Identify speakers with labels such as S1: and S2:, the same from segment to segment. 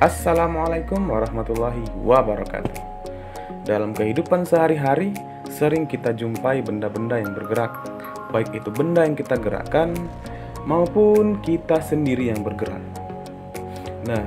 S1: Assalamualaikum warahmatullahi wabarakatuh. Dalam kehidupan sehari-hari, sering kita jumpai benda-benda yang bergerak, baik itu benda yang kita gerakkan maupun kita sendiri yang bergerak. Nah,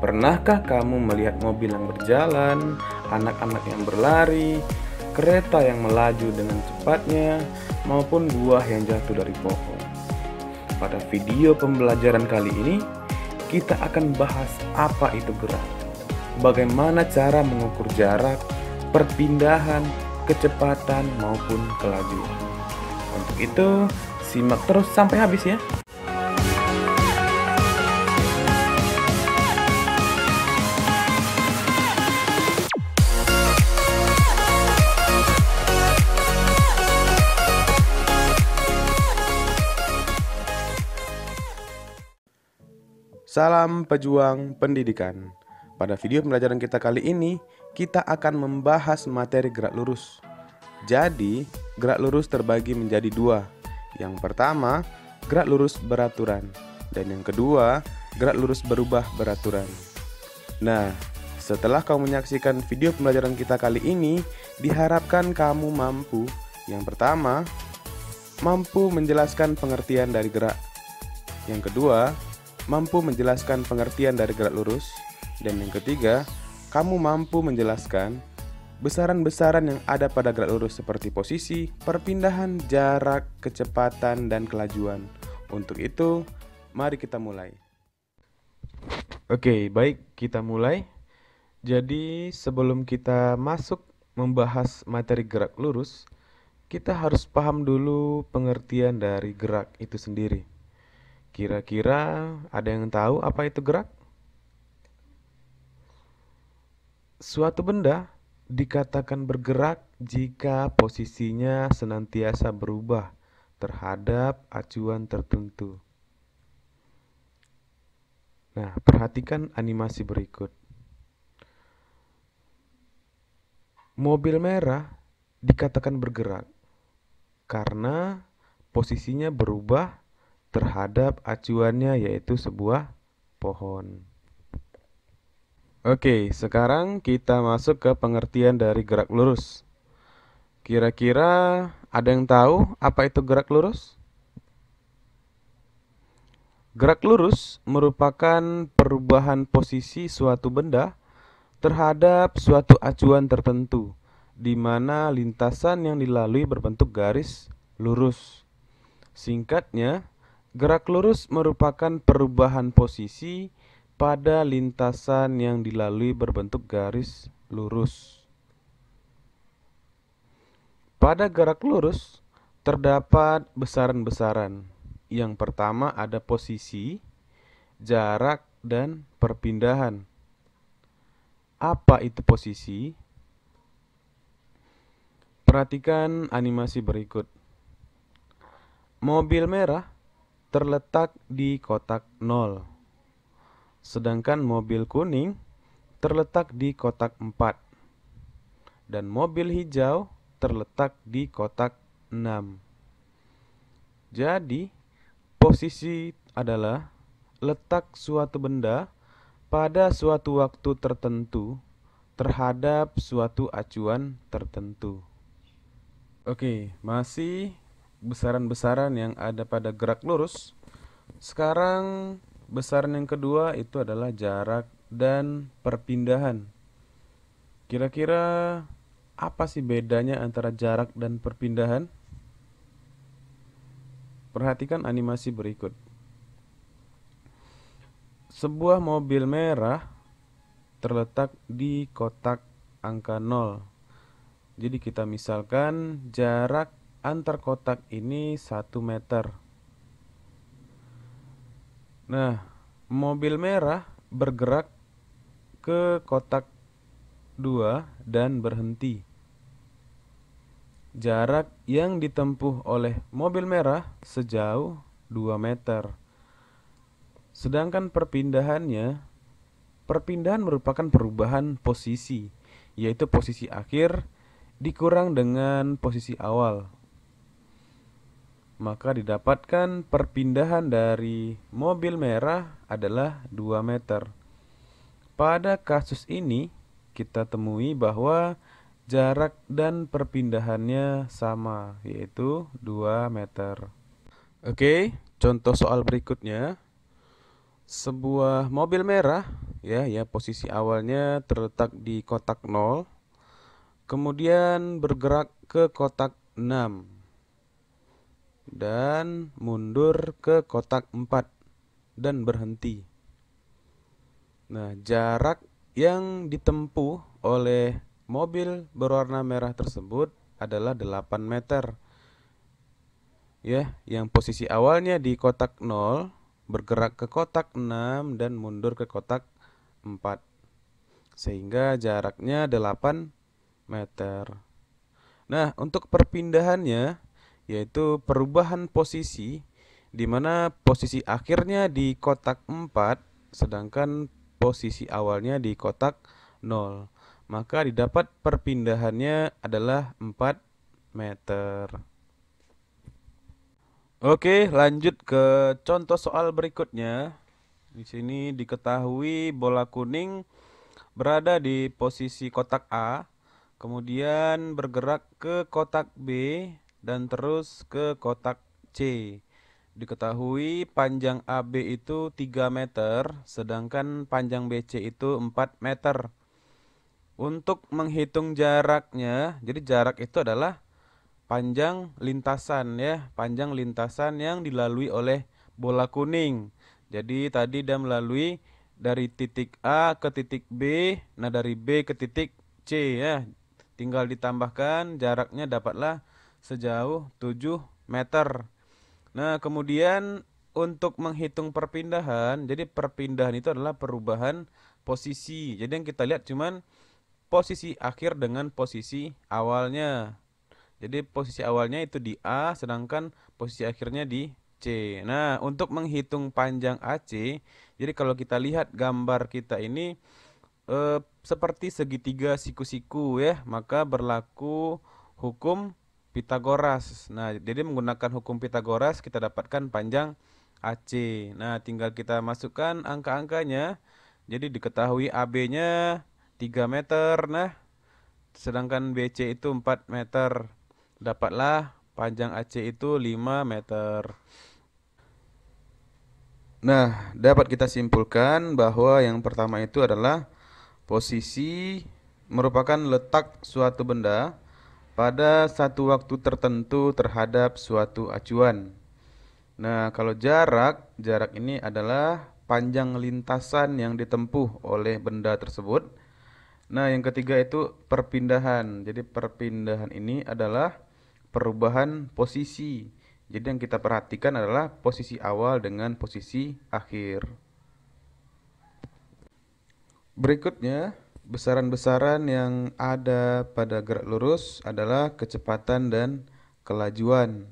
S1: pernahkah kamu melihat mobil yang berjalan, anak-anak yang berlari, kereta yang melaju dengan cepatnya, maupun buah yang jatuh dari pohon? Pada video pembelajaran kali ini, kita akan bahas apa itu gerak, bagaimana cara mengukur jarak, perpindahan, kecepatan, maupun kelajuan. Untuk itu, simak terus sampai habis ya. Salam pejuang pendidikan. Pada video pembelajaran kita kali ini, kita akan membahas materi gerak lurus. Jadi, gerak lurus terbagi menjadi dua. Yang pertama, gerak lurus beraturan. Dan yang kedua, gerak lurus berubah beraturan. Nah, setelah kamu menyaksikan video pembelajaran kita kali ini, diharapkan kamu mampu. Yang pertama, mampu menjelaskan pengertian dari gerak. Yang kedua, mampu menjelaskan pengertian dari gerak lurus. Dan yang ketiga, kamu mampu menjelaskan besaran-besaran yang ada pada gerak lurus seperti posisi, perpindahan, jarak, kecepatan, dan kelajuan. Untuk itu, mari kita mulai. Oke, baik, kita mulai. Jadi, sebelum kita masuk membahas materi gerak lurus, kita harus paham dulu pengertian dari gerak itu sendiri. Kira-kira ada yang tahu apa itu gerak? Suatu benda dikatakan bergerak jika posisinya senantiasa berubah terhadap acuan tertentu. Nah, perhatikan animasi berikut. Mobil merah dikatakan bergerak karena posisinya berubah terhadap acuannya, yaitu sebuah pohon. Oke, sekarang kita masuk ke pengertian dari gerak lurus. Kira-kira ada yang tahu apa itu gerak lurus? Gerak lurus merupakan perubahan posisi suatu benda terhadap suatu acuan tertentu, di mana lintasan yang dilalui berbentuk garis lurus. Singkatnya, gerak lurus merupakan perubahan posisi pada lintasan yang dilalui berbentuk garis lurus. Pada gerak lurus terdapat besaran-besaran. Yang pertama ada posisi, jarak, dan perpindahan. Apa itu posisi? Perhatikan animasi berikut. Mobil merah terletak di kotak 0. Sedangkan mobil kuning terletak di kotak 4. Dan mobil hijau terletak di kotak 6. Jadi, posisi adalah letak suatu benda pada suatu waktu tertentu terhadap suatu acuan tertentu. Oke, masih besaran-besaran yang ada pada gerak lurus. Sekarang besaran yang kedua itu adalah jarak dan perpindahan. Kira-kira apa sih bedanya antara jarak dan perpindahan? Perhatikan animasi berikut. Sebuah mobil merah terletak di kotak angka 0. Jadi kita misalkan jarak antar kotak ini 1 meter. Nah, mobil merah bergerak ke kotak 2 dan berhenti. Jarak yang ditempuh oleh mobil merah sejauh 2 meter. Sedangkan perpindahan merupakan perubahan posisi, yaitu posisi akhir dikurang dengan posisi awal. maka didapatkan perpindahan dari mobil merah adalah 2 meter. Pada kasus ini, kita temui bahwa jarak dan perpindahannya sama, yaitu 2 meter. Oke, contoh soal berikutnya. Sebuah mobil merah, ya posisi awalnya terletak di kotak 0, kemudian bergerak ke kotak 6 dan mundur ke kotak 4 dan berhenti. Nah, jarak yang ditempuh oleh mobil berwarna merah tersebut adalah 8 meter. Ya, yang posisi awalnya di kotak 0, bergerak ke kotak 6 dan mundur ke kotak 4. Sehingga jaraknya 8 meter. Nah, untuk perpindahannya yaitu perubahan posisi, di mana posisi akhirnya di kotak 4 sedangkan posisi awalnya di kotak 0. Maka didapat perpindahannya adalah 4 meter. Oke, lanjut ke contoh soal berikutnya. Di sini diketahui bola kuning berada di posisi kotak A, kemudian bergerak ke kotak B dan terus ke kotak C. Diketahui panjang AB itu 3 meter, sedangkan panjang BC itu 4 meter. Untuk menghitung jaraknya, jadi jarak itu adalah panjang lintasan ya, panjang lintasan yang dilalui oleh bola kuning. Jadi tadi dia melalui dari titik A ke titik B, nah dari B ke titik C ya. Tinggal ditambahkan jaraknya dapatlah sejauh 7 meter. Nah, kemudian untuk menghitung perpindahan, jadi perpindahan itu adalah perubahan posisi. Jadi yang kita lihat cuman posisi akhir dengan posisi awalnya. Jadi posisi awalnya itu di A, sedangkan posisi akhirnya di C. Nah, untuk menghitung panjang AC, jadi kalau kita lihat gambar kita ini seperti segitiga siku-siku ya, maka berlaku hukum Pitagoras. Nah, jadi menggunakan hukum Pitagoras kita dapatkan panjang AC. Nah, tinggal kita masukkan angka-angkanya. Jadi diketahui AB-nya 3 meter, nah sedangkan BC itu 4 meter. Dapatlah panjang AC itu 5 meter. Nah, dapat kita simpulkan bahwa yang pertama itu adalah posisi merupakan letak suatu benda pada satu waktu tertentu terhadap suatu acuan. Nah, kalau jarak ini adalah panjang lintasan yang ditempuh oleh benda tersebut. Nah, yang ketiga itu perpindahan. Jadi perpindahan ini adalah perubahan posisi. Jadi yang kita perhatikan adalah posisi awal dengan posisi akhir. Berikutnya, besaran-besaran yang ada pada gerak lurus adalah kecepatan dan kelajuan.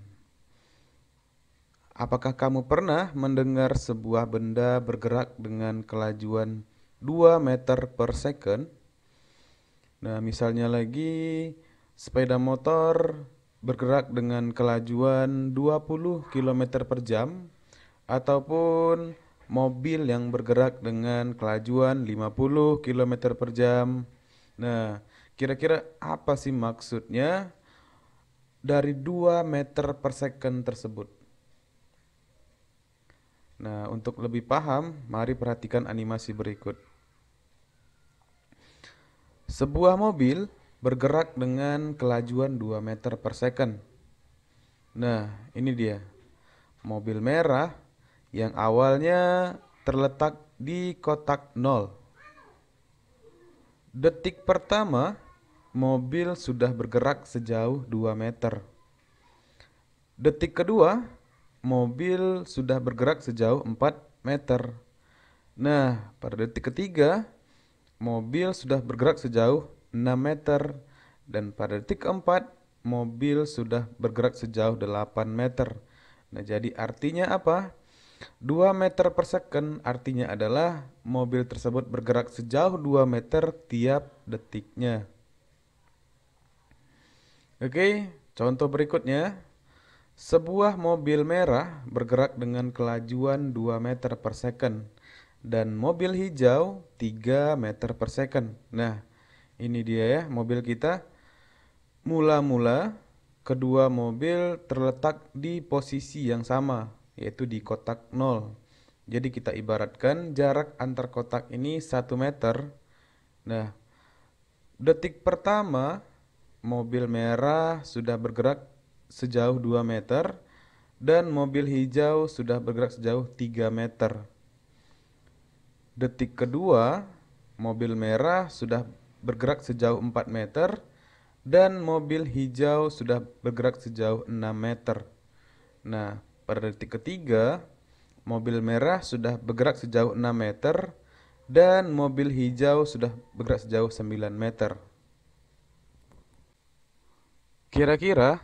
S1: Apakah kamu pernah mendengar sebuah benda bergerak dengan kelajuan 2 meter per second? Nah, misalnya lagi sepeda motor bergerak dengan kelajuan 20 km per jam ataupun mobil yang bergerak dengan kelajuan 50 km per jam. Nah, kira-kira apa sih maksudnya dari 2 meter per second tersebut? Nah, untuk lebih paham, mari perhatikan animasi berikut. Sebuah mobil bergerak dengan kelajuan 2 meter per second. Nah, ini dia. Mobil merah yang awalnya terletak di kotak 0. Detik pertama, mobil sudah bergerak sejauh 2 meter. Detik kedua, mobil sudah bergerak sejauh 4 meter. Nah, pada detik ketiga, mobil sudah bergerak sejauh 6 meter. Dan pada detik keempat, mobil sudah bergerak sejauh 8 meter. Nah, jadi artinya apa? 2 meter per second artinya adalah mobil tersebut bergerak sejauh 2 meter tiap detiknya. Oke, contoh berikutnya. Sebuah mobil merah bergerak dengan kelajuan 2 meter per second. dan mobil hijau 3 meter per second. Nah, ini dia ya mobil kita. Mula-mula kedua mobil terletak di posisi yang sama, yaitu di kotak 0. Jadi kita ibaratkan jarak antar kotak ini 1 meter. Nah, detik pertama mobil merah sudah bergerak sejauh 2 meter dan mobil hijau sudah bergerak sejauh 3 meter. Detik kedua, mobil merah sudah bergerak sejauh 4 meter dan mobil hijau sudah bergerak sejauh 6 meter. Nah, pada detik ketiga, mobil merah sudah bergerak sejauh 6 meter dan mobil hijau sudah bergerak sejauh 9 meter. Kira-kira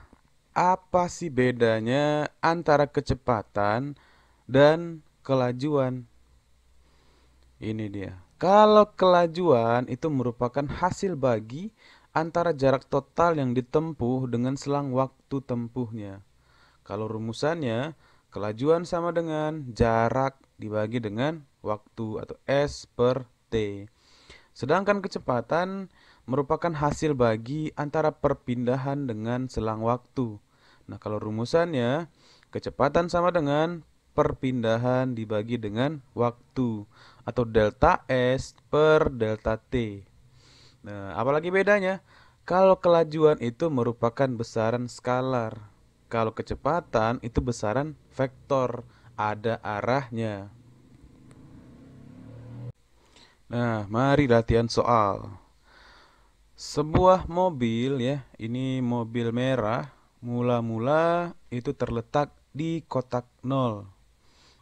S1: apa sih bedanya antara kecepatan dan kelajuan? Ini dia. Kalau kelajuan itu merupakan hasil bagi antara jarak total yang ditempuh dengan selang waktu tempuhnya. Kalau rumusannya, kelajuan sama dengan jarak dibagi dengan waktu atau S per T. Sedangkan kecepatan merupakan hasil bagi antara perpindahan dengan selang waktu. Nah, kalau rumusannya, kecepatan sama dengan perpindahan dibagi dengan waktu atau delta S per delta T. Nah, apalagi bedanya? Kalau kelajuan itu merupakan besaran skalar. Kalau kecepatan itu besaran vektor, ada arahnya. Nah, mari latihan soal. Sebuah mobil ya, ini mobil merah, mula-mula itu terletak di kotak 0.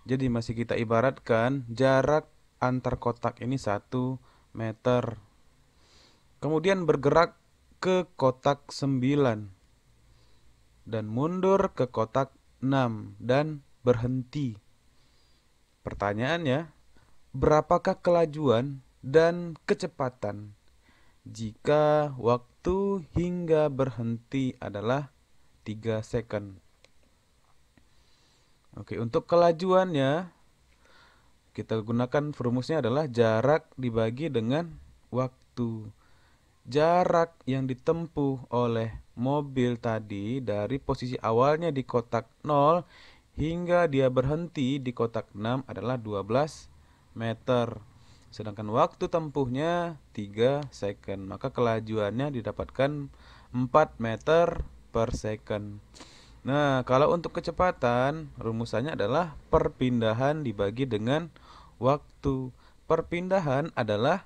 S1: Jadi masih kita ibaratkan jarak antar kotak ini 1 meter. Kemudian bergerak ke kotak 9 dan mundur ke kotak 6 dan berhenti. Pertanyaannya, berapakah kelajuan dan kecepatan jika waktu hingga berhenti adalah 3 second? Oke, untuk kelajuannya kita gunakan rumusnya adalah jarak dibagi dengan waktu. Jarak yang ditempuh oleh mobil tadi dari posisi awalnya di kotak 0 hingga dia berhenti di kotak 6 adalah 12 meter. Sedangkan waktu tempuhnya 3 second. Maka kelajuannya didapatkan 4 meter per second. Nah, kalau untuk kecepatan, rumusannya adalah perpindahan dibagi dengan waktu. Perpindahan adalah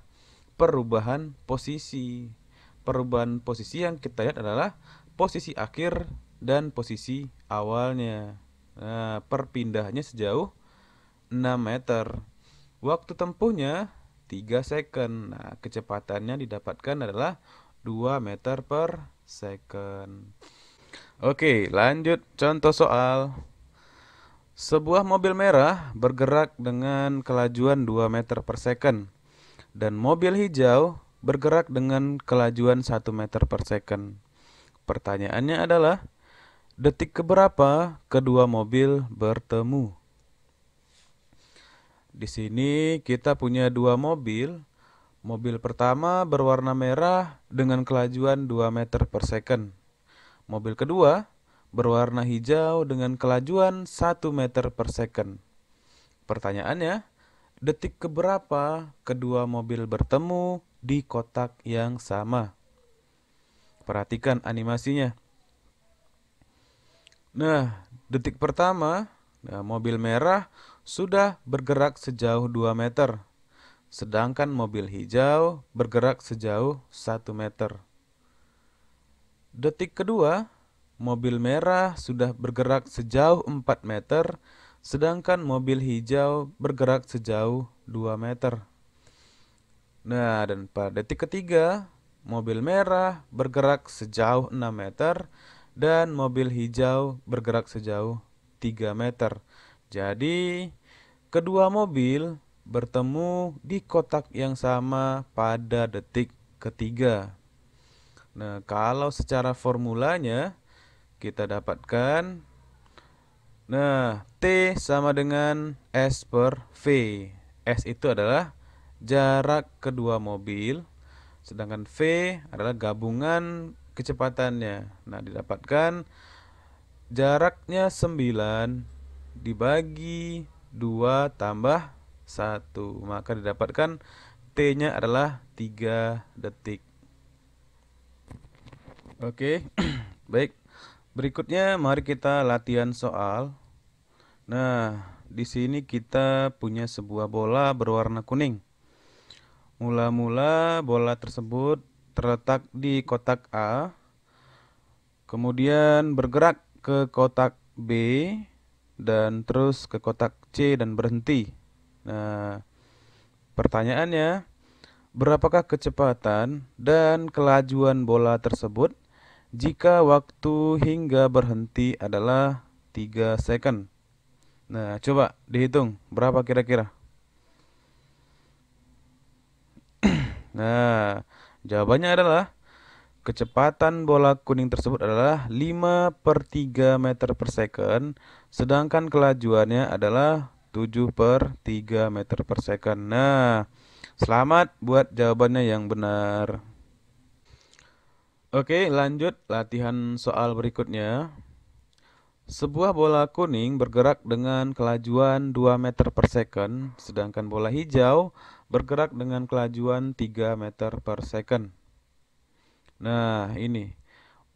S1: perubahan posisi. Perubahan posisi yang kita lihat adalah posisi akhir dan posisi awalnya. Nah, perpindahannya sejauh 6 meter. Waktu tempuhnya 3 second. Nah, kecepatannya didapatkan adalah 2 meter per second. Oke, lanjut contoh soal. Sebuah mobil merah bergerak dengan kelajuan 2 meter per second dan mobil hijau bergerak dengan kelajuan 1 meter per second. Pertanyaannya adalah, detik keberapa kedua mobil bertemu? Di sini kita punya dua mobil. Mobil pertama berwarna merah dengan kelajuan 2 meter per second. Mobil kedua berwarna hijau dengan kelajuan 1 meter per second. Pertanyaannya, detik keberapa kedua mobil bertemu di kotak yang sama? Perhatikan animasinya. Nah, detik pertama, mobil merah sudah bergerak sejauh 2 meter. Sedangkan mobil hijau bergerak sejauh 1 meter. Detik kedua, mobil merah sudah bergerak sejauh 4 meter, sedangkan mobil hijau bergerak sejauh 2 meter. Nah, dan pada detik ketiga, mobil merah bergerak sejauh 6 meter, dan mobil hijau bergerak sejauh 3 meter. Jadi, kedua mobil bertemu di kotak yang sama pada detik ketiga. Nah, kalau secara formulanya kita dapatkan, nah, T sama dengan S per V. S itu adalah jarak kedua mobil, sedangkan V adalah gabungan kecepatannya. Nah, didapatkan jaraknya 9 dibagi 2 tambah 1. Maka didapatkan T-nya adalah 3 detik. Oke, baik. Berikutnya mari kita latihan soal. Nah, di sini kita punya sebuah bola berwarna kuning. Mula-mula bola tersebut terletak di kotak A, kemudian bergerak ke kotak B, dan terus ke kotak C dan berhenti. Nah, pertanyaannya, berapakah kecepatan dan kelajuan bola tersebut jika waktu hingga berhenti adalah 3 second? Nah, coba dihitung berapa kira-kira? Nah, jawabannya adalah kecepatan bola kuning tersebut adalah 5/3 meter per second, sedangkan kelajuannya adalah 7/3 meter per second. Nah, selamat buat jawabannya yang benar. Oke, lanjut latihan soal berikutnya. Sebuah bola kuning bergerak dengan kelajuan 2 meter per second, sedangkan bola hijau bergerak dengan kelajuan 3 meter per second. Nah, ini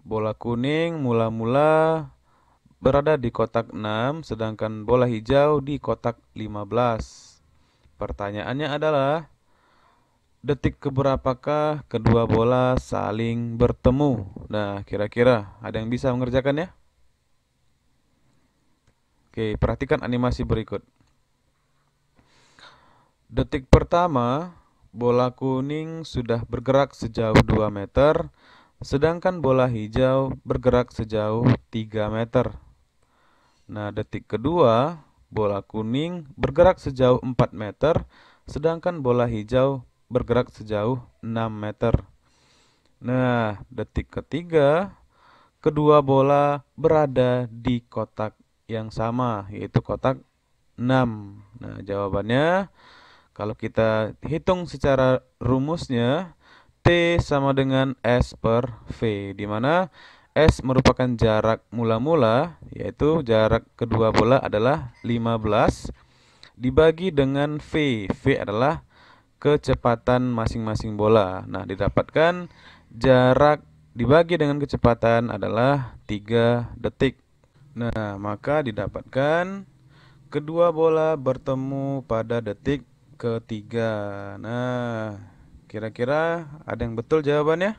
S1: bola kuning mula-mula berada di kotak 6, sedangkan bola hijau di kotak 15. Pertanyaannya adalah, detik keberapakah kedua bola saling bertemu? Nah, kira-kira ada yang bisa mengerjakannya? Oke, perhatikan animasi berikut. Detik pertama, bola kuning sudah bergerak sejauh 2 meter, sedangkan bola hijau bergerak sejauh 3 meter. Nah, detik kedua, bola kuning bergerak sejauh 4 meter, sedangkan bola hijau bergerak sejauh 6 meter. Nah, detik ketiga, kedua bola berada di kotak yang sama, yaitu kotak 6. Nah, jawabannya kalau kita hitung secara rumusnya, T sama dengan S per V, di mana S merupakan jarak mula-mula, yaitu jarak kedua bola adalah 15, dibagi dengan V. V adalah kecepatan masing-masing bola. Nah, didapatkan jarak dibagi dengan kecepatan adalah 3 detik. Nah, maka didapatkan kedua bola bertemu pada detik ketiga. Nah, kira-kira ada yang betul jawabannya?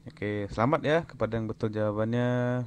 S1: Oke, selamat ya kepada yang betul jawabannya.